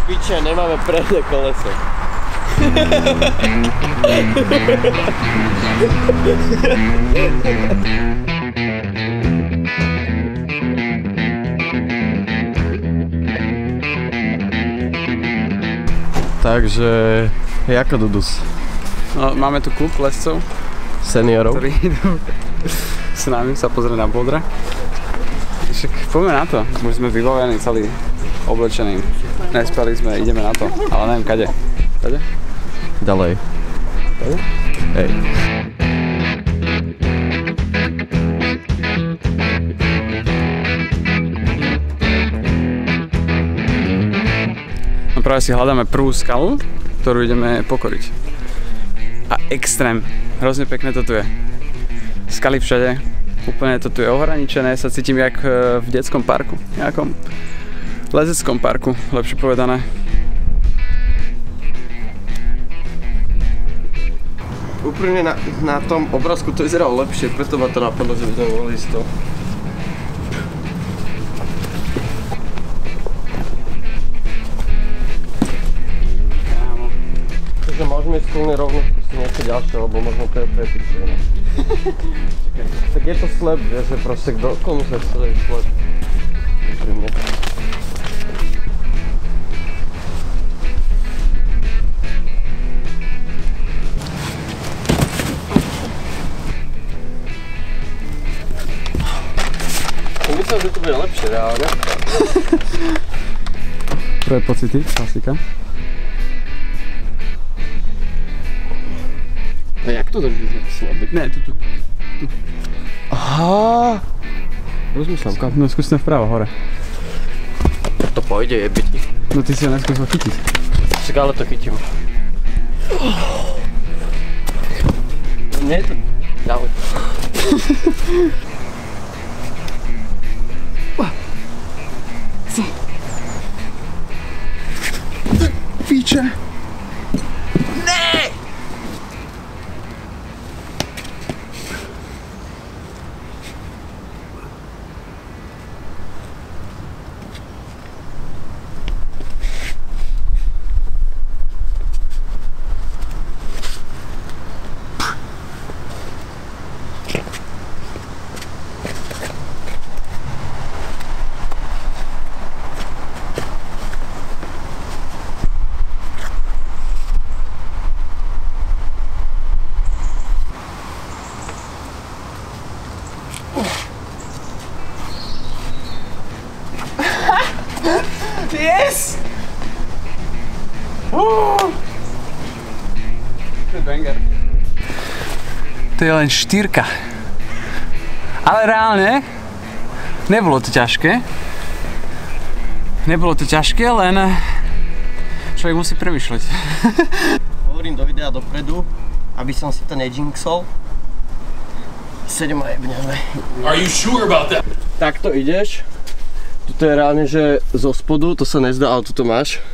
Piče, nemáme predné koleso. Takže, ako Dudus? No, máme tu klub lescov. Seniorov. Ktorí idú s nami sa pozrieť na Boldra. Však poďme na to. Už sme vybavení celý oblečený. Nespali sme, ideme na to. Ale neviem kade. Kade? Ďalej. Kade? Hej. No práve si hľadáme prvú skalu, ktorú ideme pokoriť. A extrém. Hrozne pekné to tu je. Skaly všade. Úplne to tu je ohraničené. Sa cítim jak v detskom parku. Nejakom lezeckom parku, lepšie povedané. Úprimne na tom obrázku to vyzeralo lepšie, preto ma to napadlo, že by sme mohli ísť to. Takže môžeme ísť kľudne rovno skúsiť niečo ďalšie, lebo možno to je prepičené. Tak je to slep, vieš, že proste komu sa celý slep. Úprimne. Myslím, že to bude lepšie, reálne. Prvé pocity, klasika. A jak to drží tak slabý? Ne, tu. Aha. Rozmýšľam, kam? No skúsme vpravo, hore. To pôjde, jebiť. No ty si ho neskúsil chytiť. Však ale to chytím. Nie je to ďalej. Píče! Ne! Yes! Banger. To je len 4. Ale reálne nebolo to ťažké. Nebolo to ťažké, len človek musí premýšľať. Hovorím do videa dopredu, aby som si to nejinxol. 7 a jebňame. Are you sure about that? Takto ideš. Tuto je reálne, že zo spodu, to sa nezdá, ale tuto máš.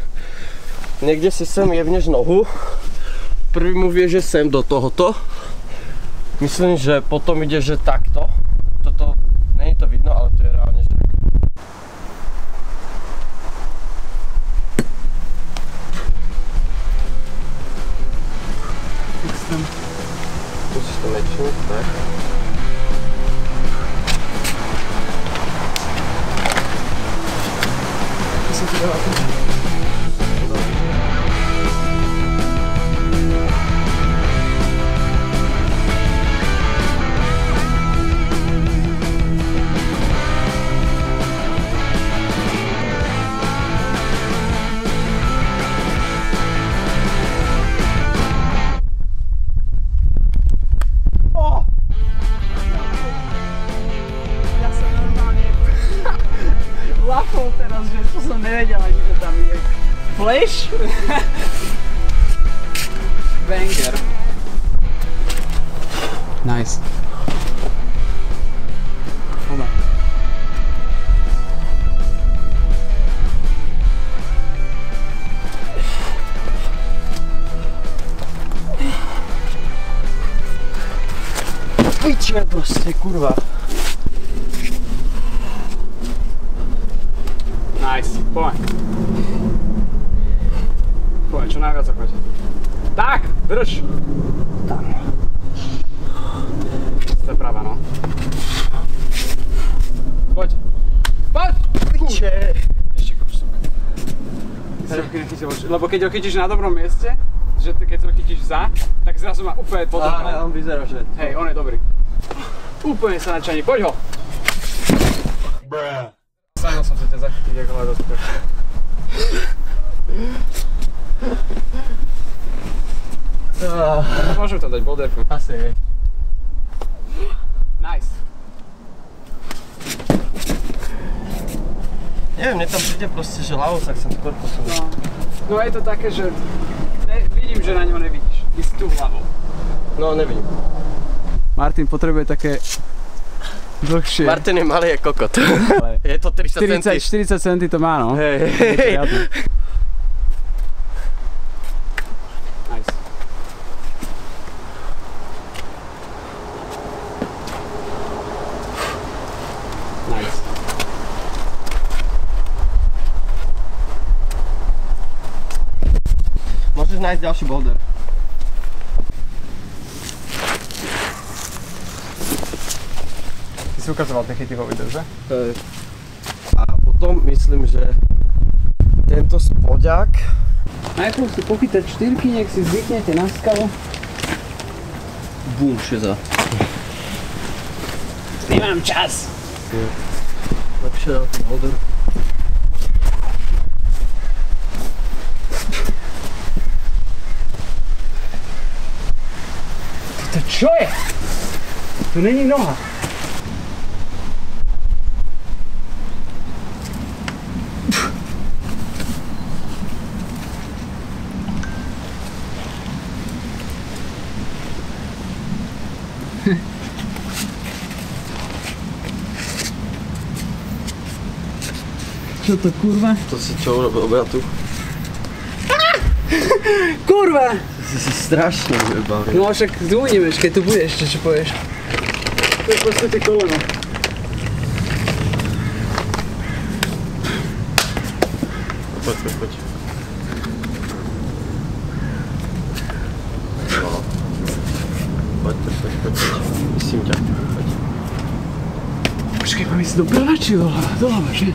Niekde si sem jebneš nohu. Prvý mu vie, že sem do tohoto. Myslím, že potom ide, že takto. Toto, nie je to vidno, ale to je reálne, že... Musíš to mečnúť, tak. Lafol teraz, že to som nevedel ani, že tam je. Flash? Banger. Nice. Poďme. Piče proste, kurva. Nice, poďme. najviac ochoť. Tak, drž! Tam. To je pravá, no. Poď. Poď! Ešte kúsok. Lebo keď ho chytíš na dobrom mieste, že keď ho chytíš za, tak zrazu má úplne podobný. Ale on vyzerá, že... Hej, on je dobrý. Úplne sa načaní, poď ho! Snažil som sa ťa zachytiť ako ľadovka. Môžem to dať boulderku. Asi, hej. Nice. Neviem, mne tam príde proste, že ľavo sa chcem skôr posunúť. No je to také, že vidím, že na ňo nevidíš. Ty si tu hlavou. No, nevidím. Martin potrebuje také dlhšie. Martin je malý jak kokot. Je to 30 cm. 40 cm to má, no. Hej. Nice. Nice. Môžeš nájsť ďalší boulder. Ty si ukazoval tie chyty vo videu, že? A potom myslím, že tento spodák. Najprv si pochytať štyrky, nech si zvyknete na skalu. Bum, šeza. Nemám čas. Lepšie na tú boulder. To čo je? Tu není noha. Čo to kurva? To si čo urobil, bratu? Kurva! Ty si strašne vybavený. No však uvidíme, keď tu budeš, čo povieš. To je proste tie koleno. Poď. Poď. Myslím ťa. Poď. Počkej, mám ísť doprava či doľava, že?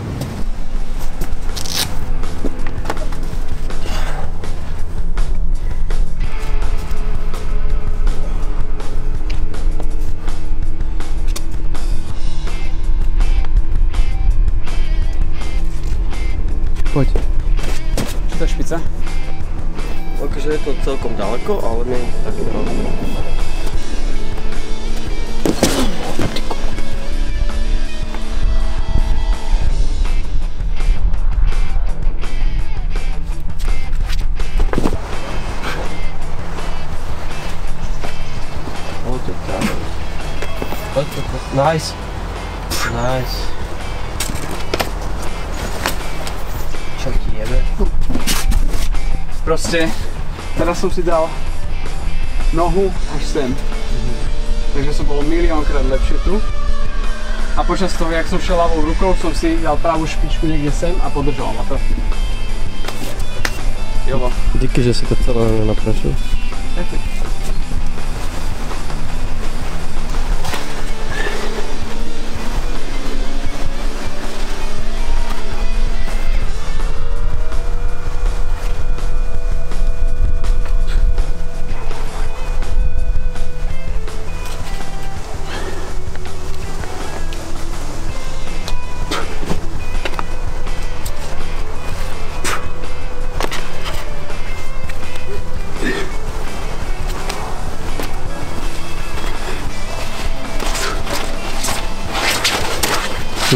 Poď. Čo to je špica? Akože je to celkom ďaleko, ale nie je to také rozdiel. Poď. Nice. Čo ti jebe? Proste, teraz som si dal nohu až sem. Takže som bol miliónkrát lepšie tu. A počas toho, jak som šiel ľavou rukou, som si dal pravú špičku niekde sem a podržal ma to. Jovo. Díky, že si to celé naprašil.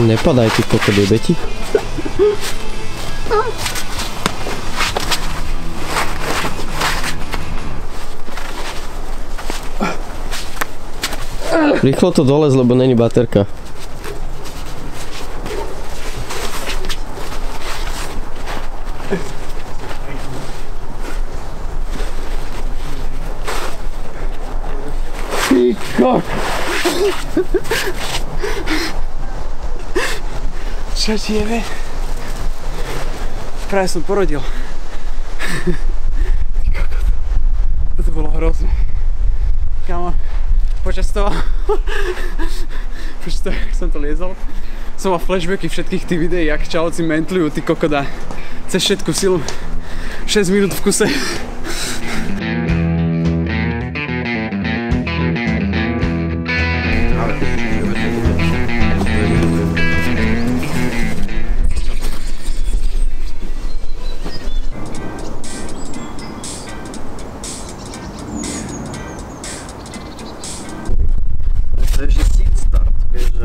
Nepadaj ty kokot, jebe ti. Rýchlo to dolez, lebo není baterka. Ty kok. Čo ti jebe? Práve som porodil. hrozné. Kámo, počas toho, jak som to liezol, som mal flashbacky všetkých tých videí, jak čalovci mentlujú, ty kokoda, cez všetku silu, 6 minút v kuse.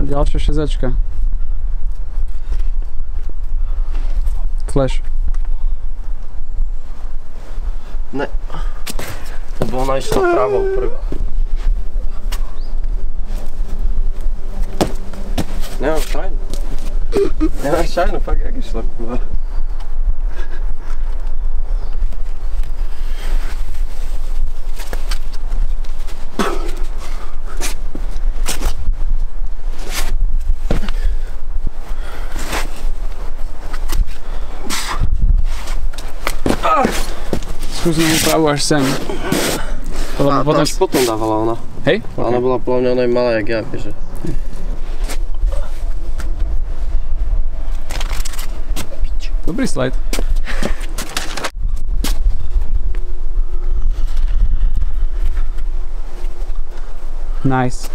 Ďalšia šezačka. Flash. Ne. Lebo ona išla pravou prvá. Nemám šajnu. Nemám šajnu, fakt jak išla kurva. Skús znovu pravú až sem. A to až potom dávala ona. Hej? Ona bola podľa mňa ona malá jak ja, keďže. Dobrý slajd. Nice.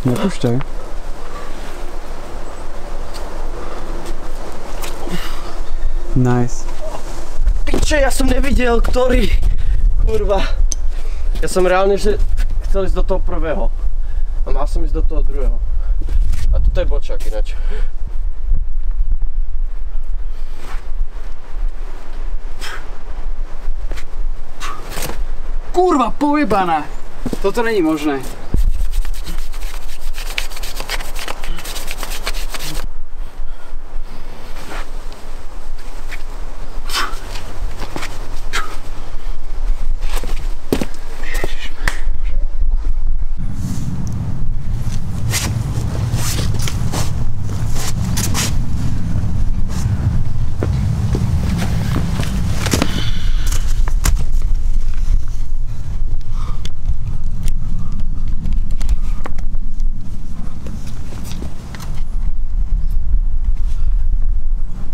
Nepúšťaj. Nice. Piče, ja som nevidel, ktorý. Kurva. Ja som reálne, že chcel ísť do toho prvého. A mal som ísť do toho druhého. A toto je bočák ináč. Kurva, pojebaná! Toto není možné.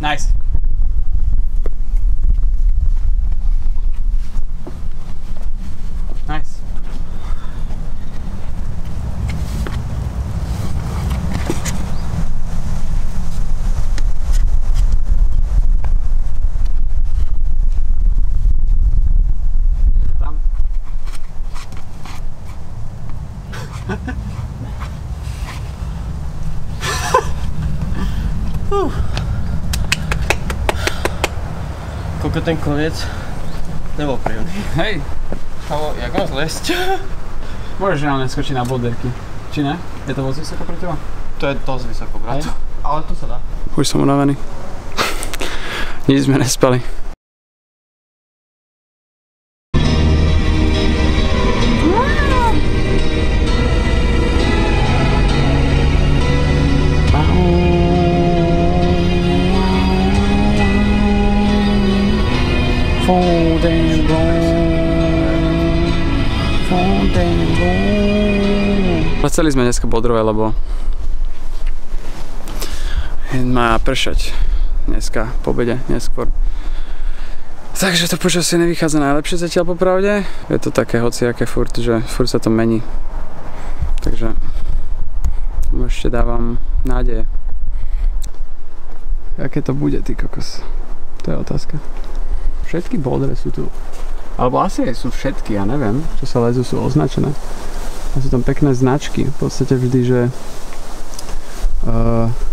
Nice. Nice. Tam. Koľko ten koniec nebol príjemný. Hej. Kámo, jak mám zlesť? Môžeš reálne skočiť na boulderky. Či ne? Je to moc vysoko pre teba? To je dosť vysoko, brat. Ale to sa dá. Už som unavený. Nič sme nespali. Chceli sme dneska bodrové, lebo má pršať dneska po obede, neskôr. Takže to počasie nevychádza najlepšie zatiaľ popravde. Je to také hociaké furt, že furt sa to mení. Takže ešte dávam nádeje. Aké to bude, ty kokos? To je otázka. Všetky bodre sú tu. Alebo asi aj sú všetky, ja neviem, čo sa lezú, sú označené. A sú tam pekné značky, v podstate vždy, že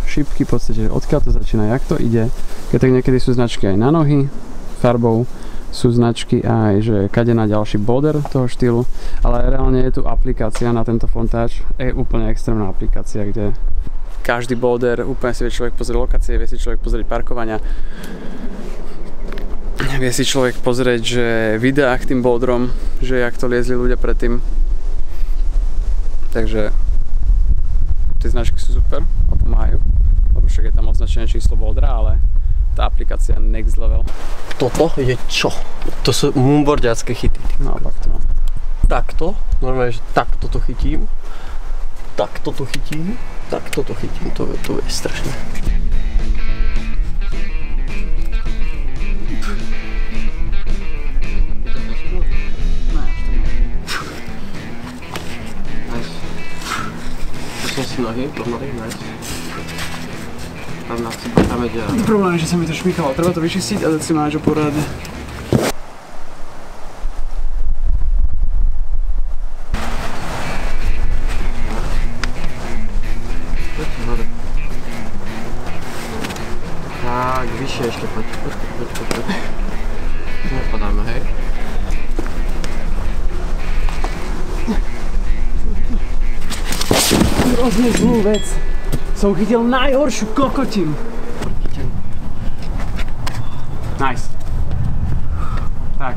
šipky, v podstate, odkiaľ to začína, jak to ide. Keď tak niekedy sú značky aj na nohy, farbou, sú značky aj, že kade na ďalší boulder toho štýlu, ale reálne je tu aplikácia na tento fontáč, je úplne extrémna aplikácia, kde každý boulder, úplne si vie človek pozrieť lokácie, vie si človek pozrieť parkovania, vie si človek pozrieť, že videá k tým boulderom, že jak to liezli ľudia predtým. Takže tie značky sú super a pomáhajú, lebo však je tam označené číslo bouldera, ale tá aplikácia next level. Toto je čo? To sú moonboardiacké chyty. No, pak to. takto, normálne, že takto to chytím, takto to chytím, takto to chytím, to je strašné. Si nohy, pomaly, nice. Tam na seba, tam je dělat. Problém je, že se mi to šmíchalo, treba to vyčistit a teď si máš poradne. Tak, vyššie ještě, pojď. Nepadáme, hej. Hrozně zlú vec. Som chytil najhoršiu kokotinu. Nice. Tak.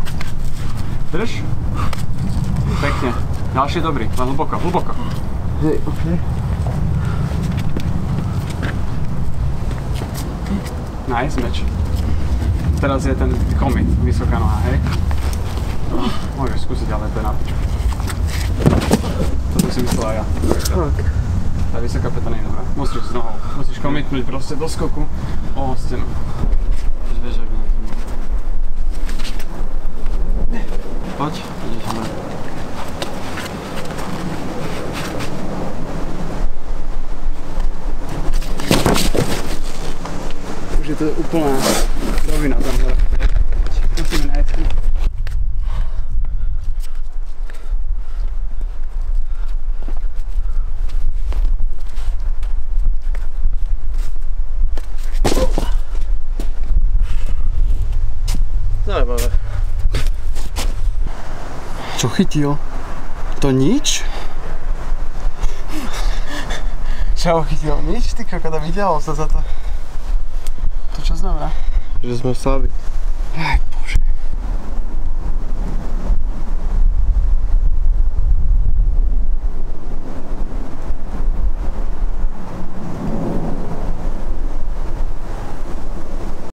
Drž. Pekne. Ďalší je dobrý, len hlboko, hlboko. Hej, okej. Nice, meč. Teraz je ten komit, vysoká noha, hej? Môžeš skúsiť, ale to je na piču. To by si myslel aj ja. Tak. Tá vysoká peta nie je dobrá. Musíš s nohou. Musíš komitnúť proste do skoku o stenu. Vieš, ak na tom. Poď, ideme. Už je to úplná rovina tam hore. Musíme nájsť. Zaujímavé. Čo chytil? To nič? Čo chytil? Nič? Ty kokota, vyťahol sa za to. To čo znamená? Že sme slabí.